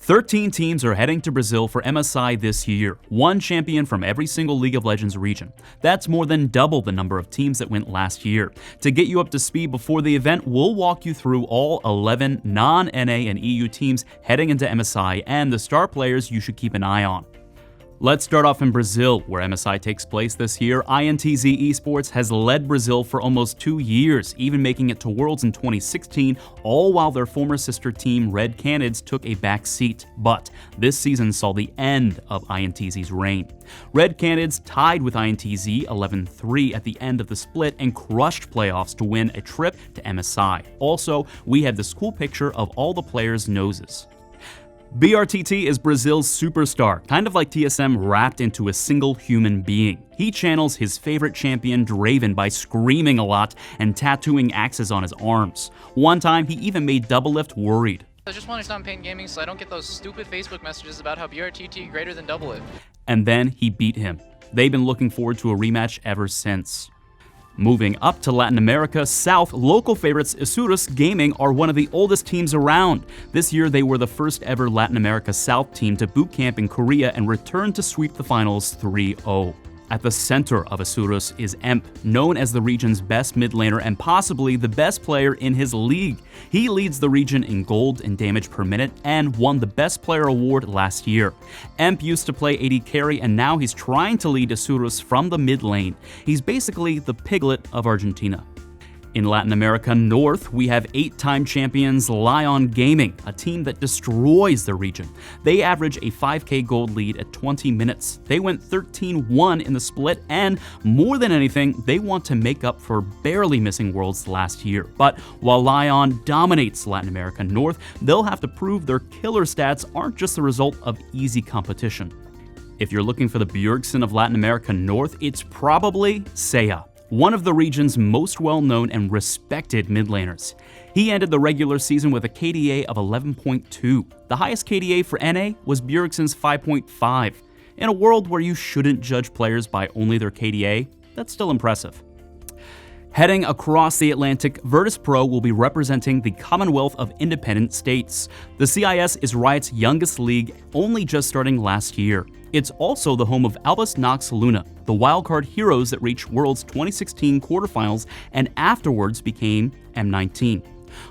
13 teams are heading to Brazil for MSI this year, one champion from every single League of Legends region. That's more than double the number of teams that went last year. To get you up to speed before the event, we'll walk you through all 11 non-NA and EU teams heading into MSI and the star players you should keep an eye on. Let's start off in Brazil, where MSI takes place this year. INTZ Esports has led Brazil for almost 2 years, even making it to Worlds in 2016, all while their former sister team Red Canids took a back seat. But this season saw the end of INTZ's reign. Red Canids tied with INTZ 11-3 at the end of the split and crushed playoffs to win a trip to MSI. Also, we have this cool picture of all the players' noses. BRTT is Brazil's superstar, kind of like TSM wrapped into a single human being. He channels his favorite champion, Draven, by screaming a lot and tattooing axes on his arms. One time, he even made Doublelift worried. I just want to stop Pain Gaming so I don't get those stupid Facebook messages about how BRTT greater than Doublelift. And then he beat him. They've been looking forward to a rematch ever since. Moving up to Latin America South, local favorites Isurus Gaming are one of the oldest teams around. This year, they were the first ever Latin America South team to boot camp in Korea and return to sweep the finals 3-0. At the center of Isurus is Emp, known as the region's best mid laner and possibly the best player in his league. He leads the region in gold and damage per minute and won the Best Player award last year. Emp used to play AD carry and now he's trying to lead Isurus from the mid lane. He's basically the Piglet of Argentina. In Latin America North, we have 8-time champions Lion Gaming, a team that destroys the region. They average a 5k gold lead at 20 minutes. They went 13-1 in the split, and more than anything, they want to make up for barely missing Worlds last year. But while Lion dominates Latin America North, they'll have to prove their killer stats aren't just the result of easy competition. If you're looking for the Bjergsen of Latin America North, it's probably Seiya, one of the region's most well-known and respected mid laners. He ended the regular season with a KDA of 11.2. The highest KDA for NA was Bjergsen's 5.5. In a world where you shouldn't judge players by only their KDA, that's still impressive. Heading across the Atlantic, Virtus.pro will be representing the Commonwealth of Independent States. The CIS is Riot's youngest league, only just starting last year. It's also the home of Albus Nox Luna, the wildcard heroes that reached Worlds 2016 quarterfinals and afterwards became M19.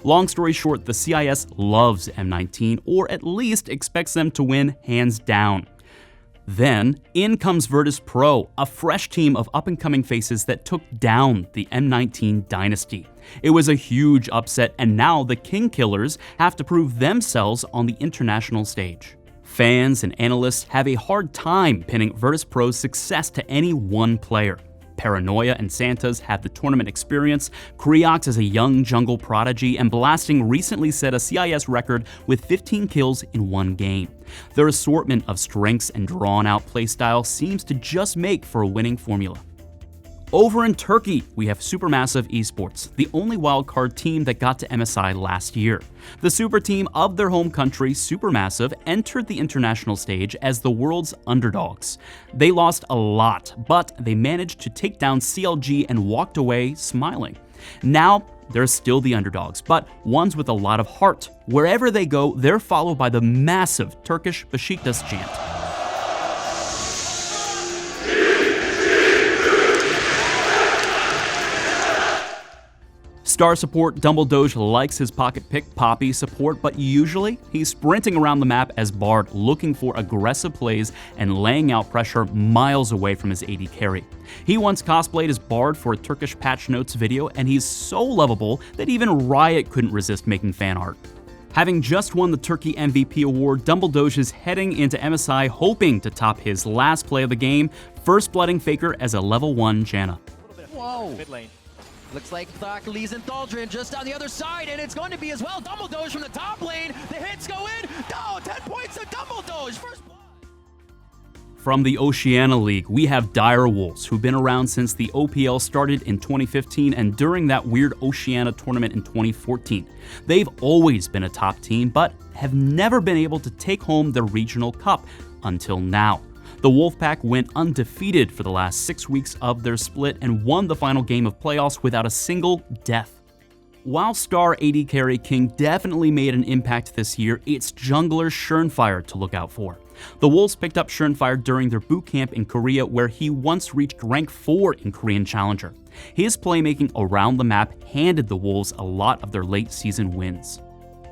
Long story short, the CIS loves M19, or at least expects them to win hands down. Then, in comes Virtus.pro, a fresh team of up-and-coming faces that took down the M19 dynasty. It was a huge upset, and now the King Killers have to prove themselves on the international stage. Fans and analysts have a hard time pinning Virtus.pro's success to any one player. Paranoia and Santas have the tournament experience, Creox is a young jungle prodigy, and Blasting recently set a CIS record with 15 kills in one game. Their assortment of strengths and drawn-out playstyle seems to just make for a winning formula. Over in Turkey, we have Supermassive Esports, the only wildcard team that got to MSI last year. The super team of their home country, Supermassive, entered the international stage as the world's underdogs. They lost a lot, but they managed to take down CLG and walked away smiling. Now, they're still the underdogs, but ones with a lot of heart. Wherever they go, they're followed by the massive Turkish Beşiktaş chant. Star support Dumbledore likes his pocket pick Poppy support, but usually he's sprinting around the map as Bard, looking for aggressive plays and laying out pressure miles away from his AD carry. He once cosplayed as Bard for a Turkish patch notes video, and he's so lovable that even Riot couldn't resist making fan art. Having just won the Turkey MVP award, Dumbledore is heading into MSI hoping to top his last play of the game, first blooding Faker as a level 1 Janna. Whoa! Mid lane. Looks like Thaklees and Thaldrin just on the other side, and it's going to be as well. Dumbledore from the top lane. The hits go in. No, 10 points to Dumbledore. First blood. From the Oceania League, we have Direwolves, who've been around since the OPL started in 2015 and during that weird Oceania tournament in 2014. They've always been a top team, but have never been able to take home the regional cup until now. The Wolfpack went undefeated for the last 6 weeks of their split and won the final game of playoffs without a single death. While star AD carry King definitely made an impact this year, it's jungler Schernfire to look out for. The Wolves picked up Schernfire during their boot camp in Korea, where he once reached rank 4 in Korean Challenger. His playmaking around the map handed the Wolves a lot of their late season wins.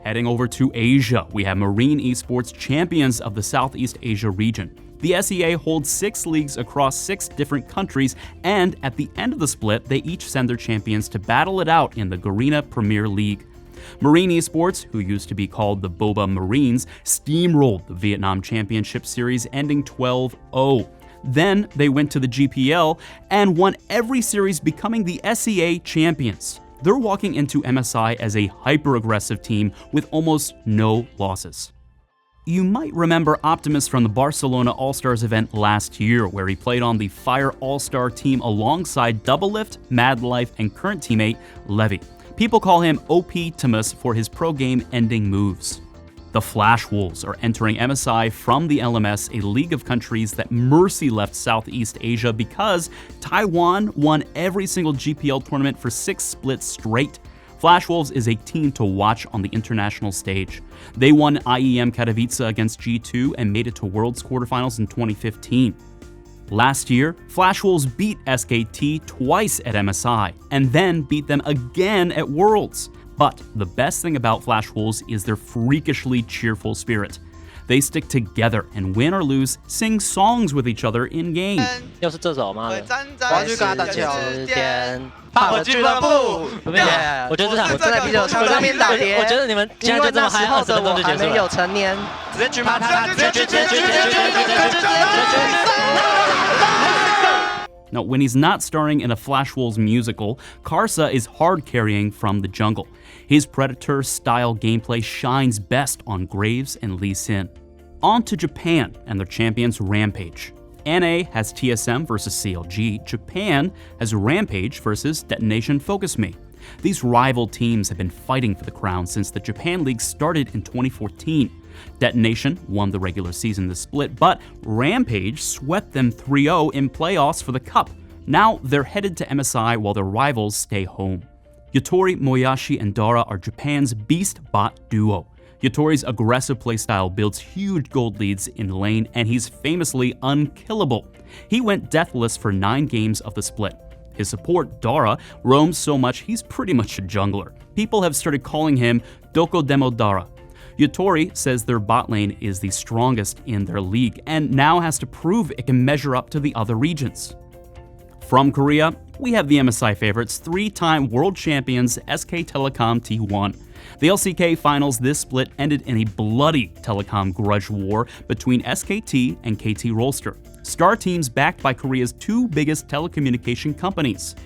Heading over to Asia, we have Marine Esports, champions of the Southeast Asia region. The SEA holds 6 leagues across 6 different countries, and at the end of the split, they each send their champions to battle it out in the Garena Premier League. Marine Esports, who used to be called the Boba Marines, steamrolled the Vietnam Championship Series, ending 12-0. Then they went to the GPL and won every series, becoming the SEA champions. They're walking into MSI as a hyper-aggressive team with almost no losses. You might remember Optimus from the Barcelona All-Stars event last year, where he played on the Fire All-Star team alongside Doublelift, Madlife, and current teammate Levy. People call him OP-Timus for his pro-game-ending moves. The Flash Wolves are entering MSI from the LMS, a league of countries that mercy left Southeast Asia because Taiwan won every single GPL tournament for 6 splits straight. Flash Wolves is a team to watch on the international stage. They won IEM Katowice against G2 and made it to Worlds quarterfinals in 2015. Last year, Flash Wolves beat SKT twice at MSI, and then beat them again at Worlds. But the best thing about Flash Wolves is their freakishly cheerful spirit. They stick together and win or lose, sing songs with each other in-game. 又是这首吗？我要去跟他打球。怕我俱乐部。我觉得这场正在啤酒箱上面打碟。我觉得你们现在就这么嗨，20分钟就结束了。没有成年，直接举马，Now, when he's not starring in a Flash Wolves musical, Karsa is hard carrying from the jungle. His Predator-style gameplay shines best on Graves and Lee Sin. On to Japan and their champions Rampage. NA has TSM versus CLG. Japan has Rampage versus Detonation Focus Me. These rival teams have been fighting for the crown since the Japan League started in 2014. Detonation won the regular season this split, but Rampage swept them 3-0 in playoffs for the Cup. Now they're headed to MSI while their rivals stay home. Yatori, Moyashi, and Dara are Japan's beast bot duo. Yatori's aggressive playstyle builds huge gold leads in lane, and he's famously unkillable. He went deathless for 9 games of the split. His support, Dara, roams so much he's pretty much a jungler. People have started calling him Doko Demo Dara. Yatori says their bot lane is the strongest in their league and now has to prove it can measure up to the other regions. From Korea, we have the MSI favorites, 3-time world champions SK Telecom T1. The LCK finals this split ended in a bloody telecom grudge war between SKT and KT Rolster, star teams backed by Korea's 2 biggest telecommunication companies.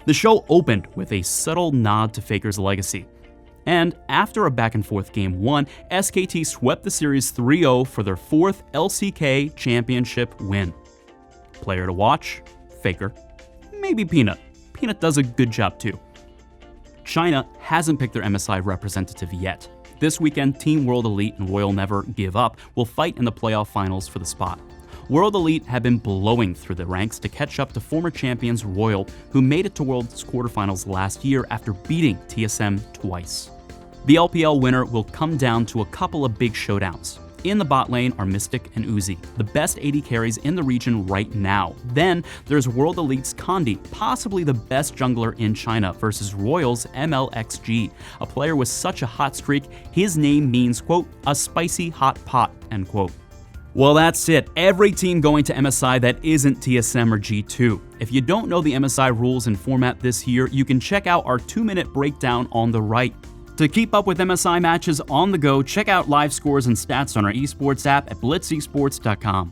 The show opened with a subtle nod to Faker's legacy. And after a back-and-forth Game 1, SKT swept the series 3-0 for their 4th LCK championship win. Player to watch? Faker. Maybe Peanut. Peanut does a good job too. China hasn't picked their MSI representative yet. This weekend, Team World Elite and Royal Never Give Up will fight in the playoff finals for the spot. World Elite have been blowing through the ranks to catch up to former champions Royal, who made it to World's quarterfinals last year after beating TSM twice. The LPL winner will come down to a couple of big showdowns. In the bot lane are Mystic and Uzi, the best AD carries in the region right now. Then there's World Elite's Kondi, possibly the best jungler in China, versus Royal's MLXG, a player with such a hot streak, his name means, quote, a spicy hot pot, end quote. Well, that's it. Every team going to MSI that isn't TSM or G2. If you don't know the MSI rules and format this year, you can check out our 2-minute breakdown on the right. To keep up with MSI matches on the go, check out live scores and stats on our esports app at blitzesports.com.